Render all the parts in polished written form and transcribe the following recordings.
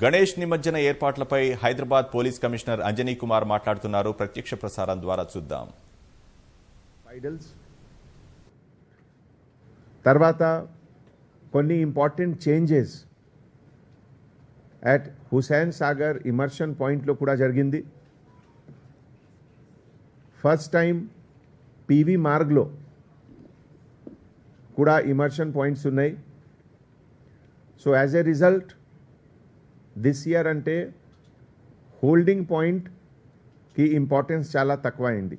గణేష్ నిమజ్జన ఏర్పాట్లపై Hyderabad police commissioner Anjani Kumar మాట్లాడుతున్నారు. ప్రత్యక్ష ప్రసారం ద్వారా చూద్దాం. తర్వాత కొన్ని important changes at Hussain Sagar immersion point లో కూడా జరిగింది. ఫస్ట్ టైం పీవీ మార్గ్ లో కూడా ఇమర్షన్ పాయింట్స్ ఉన్నాయి. So as a result this year అంటే హోల్డింగ్ పాయింట్ కి ఇంపార్టెన్స్ చాలా తక్కువ అయింది.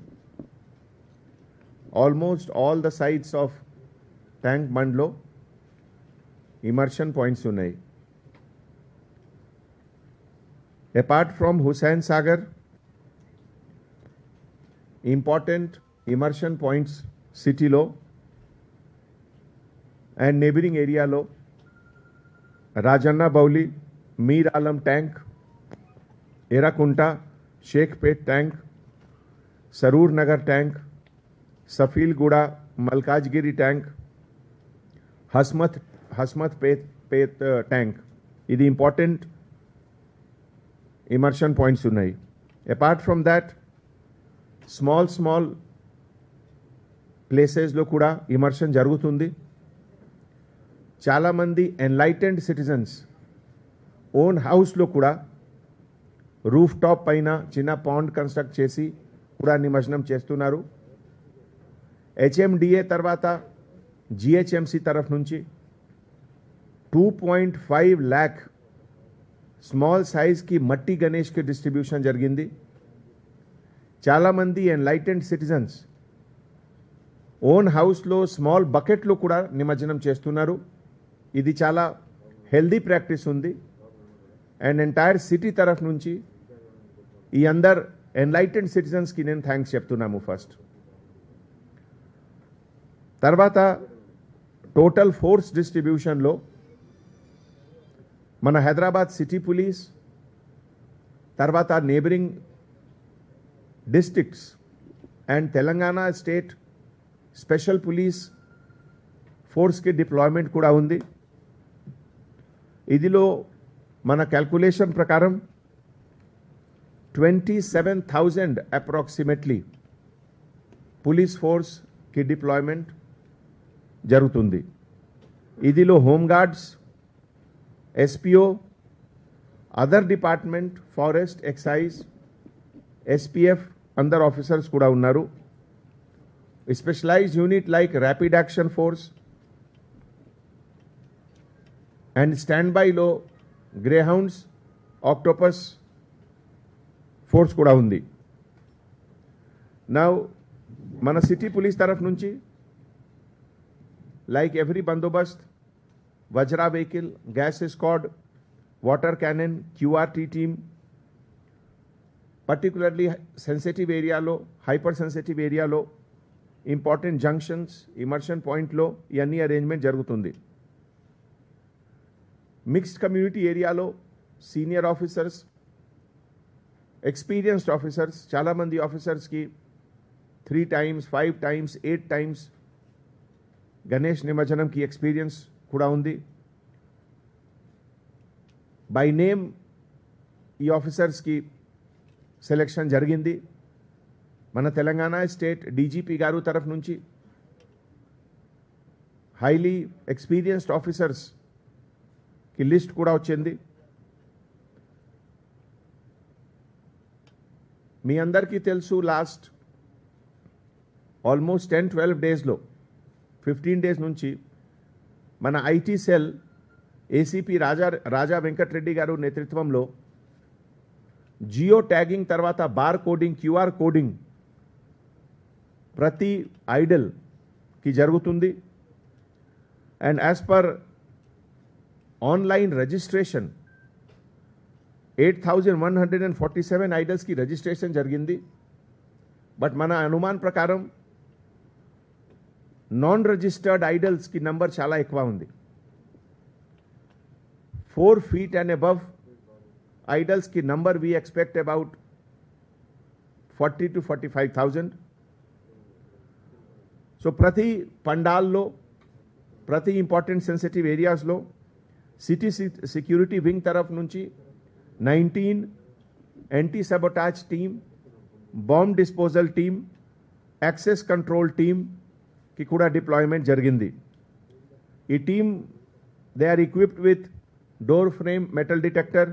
Almost all the sides of tank బండ్లో ఇమర్షన్ పాయింట్స్ ఉన్నాయి. Apart from Hussain Sagar, important immersion points సిటీలో అండ్ నేబరింగ్ ఏరియాలో Rajanna బౌలి, Mir Alam tank, Errakunta, Shaikpet tank, Saroor Nagar tank, Safilguda, Malkajgiri tank, Hasmath Pet tank, ఇది ఇంపార్టెంట్ ఇమర్షన్ పాయింట్స్ ఉన్నాయి. అపార్ట్ ఫ్రమ్ దాట్ స్మాల్ ప్లేసెస్లో కూడా ఇమర్షన్ జరుగుతుంది. చాలామంది ఎన్లైటెండ్ సిటిజన్స్ ఓన్ హౌస్లో కూడా రూఫ్ టాప్ పైన చిన్న పాండ్ కన్స్ట్రక్ట్ చేసి కూడా నిమజ్జనం చేస్తున్నారు. హెచ్ఎండిఏ తర్వాత జిహెచ్ఎంసి తరఫు నుంచి 2.5 lakh స్మాల్ సైజ్కి మట్టి గణేష్కి డిస్ట్రిబ్యూషన్ జరిగింది. చాలామంది ఎన్లైటెండ్ సిటిజన్స్ ఓన్ హౌస్లో స్మాల్ బకెట్లో కూడా నిమజ్జనం చేస్తున్నారు. ఇది చాలా హెల్దీ ప్రాక్టీస్ ఉంది. అండ్ ఎంటైర్ సిటీ తరఫు నుంచి ఈ అందరు ఎన్లైటెండ్ సిటిజన్స్కి నేను థ్యాంక్స్ చెప్తున్నాము. ఫస్ట్ తర్వాత టోటల్ ఫోర్స్ డిస్ట్రిబ్యూషన్లో మన హైదరాబాద్ సిటీ పోలీస్, తర్వాత neighbouring districts and Telangana state special police ఫోర్స్కి డిప్లాయ్మెంట్ కూడా ఉంది. ఇదిలో మన క్యాల్కులేషన్ ప్రకారం 27,000 అప్రాక్సిమేట్లీ పోలీస్ ఫోర్స్కి డిప్లాయ్మెంట్ జరుగుతుంది. ఇదిలో home guards, SPO, other department, forest, excise, SPF అందరు ఆఫీసర్స్ కూడా ఉన్నారు. Specialised unit like rapid action force and stand బైలో గ్రేహౌండ్స్, ఆక్టోపస్ ఫోర్స్ కూడా ఉంది. నౌ మన సిటీ పోలీస్ తరఫు నుంచి like every bandobast, Vajra vehicle, gas squad, water cannon, QRT team, particularly sensitive ఏరియాలో, హైపర్ సెన్సిటివ్ ఏరియాలో, ఇంపార్టెంట్ జంక్షన్స్, ఇమర్షన్ పాయింట్లో ఇవన్నీ అరేంజ్మెంట్ జరుగుతుంది. మిక్స్డ్ కమ్యూనిటీ ఏరియాలో సీనియర్ ఆఫీసర్స్, ఎక్స్పీరియన్స్డ్ ఆఫీసర్స్, చాలామంది ఆఫీసర్స్కి 3 times, 5 times, 8 times Ganesh నిమజ్జనంకి experience కూడా ఉంది. బై నేమ్ ఈ ఆఫీసర్స్కి సెలెక్షన్ జరిగింది. మన తెలంగాణ స్టేట్ డీజీపీ గారు తరఫు నుంచి హైలీ ఎక్స్పీరియన్స్డ్ ఆఫీసర్స్కి లిస్ట్ కూడా వచ్చింది. మీ అందరికీ తెలుసు, లాస్ట్ ఆల్మోస్ట్ 10-12 డేస్లో 15 డేస్ నుంచి మన IT cell ACP Raja Venkata Reddy గారు నేతృత్వంలో జియో ట్యాగింగ్ తర్వాత బార్ కోడింగ్, క్యూఆర్ కోడింగ్ ప్రతి ఐడల్కి జరుగుతుంది. And as per online registration 8,147 ఐడల్స్కి రిజిస్ట్రేషన్ జరిగింది. బట్ మన అనుమాన్ ప్రకారం నాన్ రిజిస్టర్డ్ ఐడల్స్కి నంబర్ చాలా ఎక్కువ ఉంది. 4 feet and above ఐడల్స్కి number we expect about 40 to 45,000. So ప్రతి పండాల్లో, ప్రతి ఇంపార్టెంట్ సెన్సిటివ్ ఏరియాస్లో సిటీ సెక్యూరిటీ వింగ్ తరఫు నుంచి 19 anti-sabotage team, bomb disposal team, access control team की కూడా deployment జరిగింది. ఈ team, they are equipped with door frame metal detector,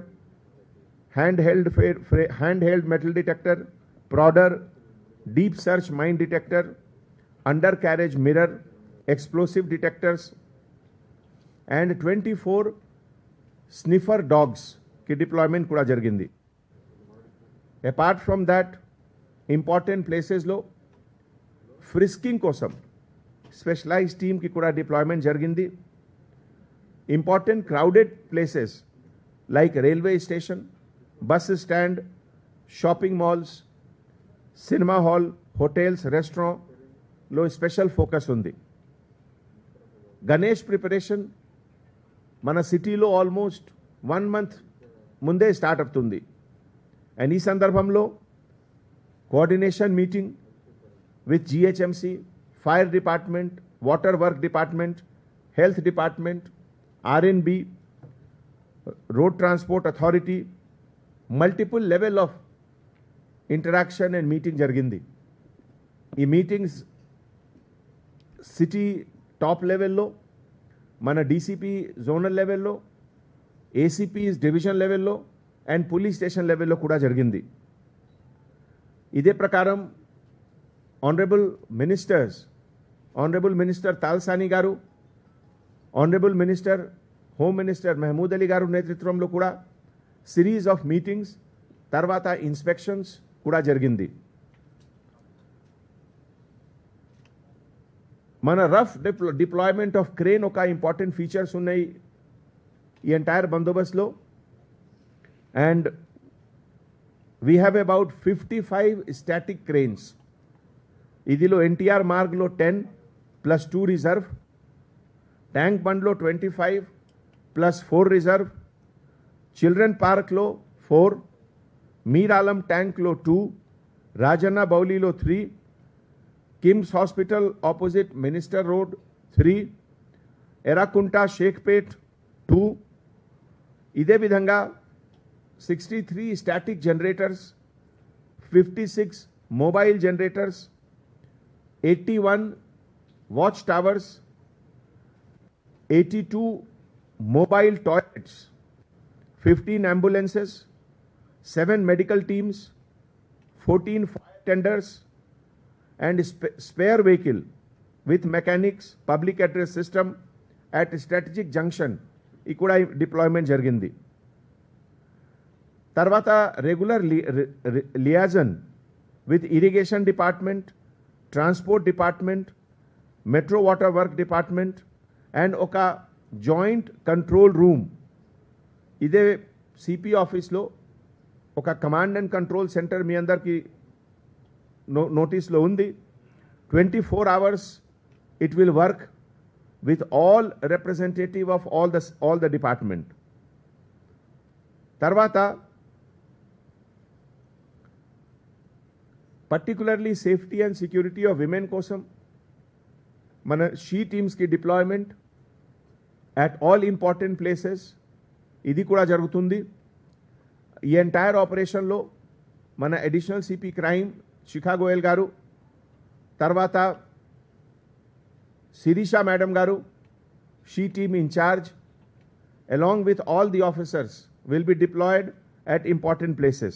handheld metal detector, prodder, deep search mine detector, undercarriage mirror, explosive detectors, and 24 sniffer dogs की deployment కూడా జరిగింది. Apart from that, important places లో frisking కోసం specialized team की కూడా deployment జరిగింది. Important crowded places like railway station, bus stand, shopping malls, cinema hall, hotels, restaurant లో special focus ఉంది. గణేష్ ప్రిపరేషన్ మన సిటీలో ఆల్మోస్ట్ 1 month ముందే స్టార్ట్ అవుతుంది. అండ్ ఈ సందర్భంలో coordination meeting with GHMC, fire department, water work department, health department, R and B, road transport authority, multiple level of interaction and meeting జరిగింది. ఈ మీటింగ్స్ సిటీ టాప్ లెవెల్లో, మన డీసీపీ జోనల్ లెవెల్లో, ఏసీపీస్ డివిజన్ లెవెల్లో అండ్ పోలీస్ స్టేషన్ లెవెల్లో కూడా జరిగింది. ఇదే ప్రకారం honourable minister Talasani garu, honourable minister home minister Mahmood Ali గారు నేతృత్వంలో కూడా సిరీస్ ఆఫ్ మీటింగ్స్, తర్వాత ఇన్స్పెక్షన్స్ కూడా జరిగింది. మన రఫ్ డిప్లాయ్మెంట్ ఆఫ్ క్రేన్ ఒక ఇంపార్టెంట్ ఫీచర్స్ ఉన్నాయి ఈ ఎంటైర్ బందోబస్తులో. And we have about 55 static cranes. ఇదిలో ఎన్టీఆర్ మార్గ్లో 10 + 2 రిజర్వ్, ట్యాంక్ బండ్లో 25 + 4 రిజర్వ్, చిల్డ్రన్ పార్క్లో 4, మీర్ ఆలం ట్యాంక్లో 2, రాజన్న బౌలీలో 3, KIMS hospital opposite minister road 3, Errakunta Shaikpet 2. ఇదే విధంగా 63 static generators, 56 mobile generators, 81 watch towers, 82 mobile toilets, 15 ambulances, 7 medical teams, 14 fire tenders, and spare vehicle with mechanics, public address system at strategic junction ఈ కూడా deployment జరిగింది. తర్వాత regular liaison with irrigation department, transport department, metro water work department and ఒక joint control room ఇదే CP ఆఫీస్లో ఒక command and control centre మీ అందరికీ నోటీస్లో ఉంది. 24 hours it will work with all representative of all the department. తర్వాత particularly safety and security of women కోసం మన షీ టీమ్స్కి deployment at all important places ఇది కూడా జరుగుతుంది. ఈ ఎంటైర్ ఆపరేషన్లో మన additional CP crime Shikha Goyal garu, తర్వాత Sirisha madam garu, she team incharge along with all the officers will be deployed at important places.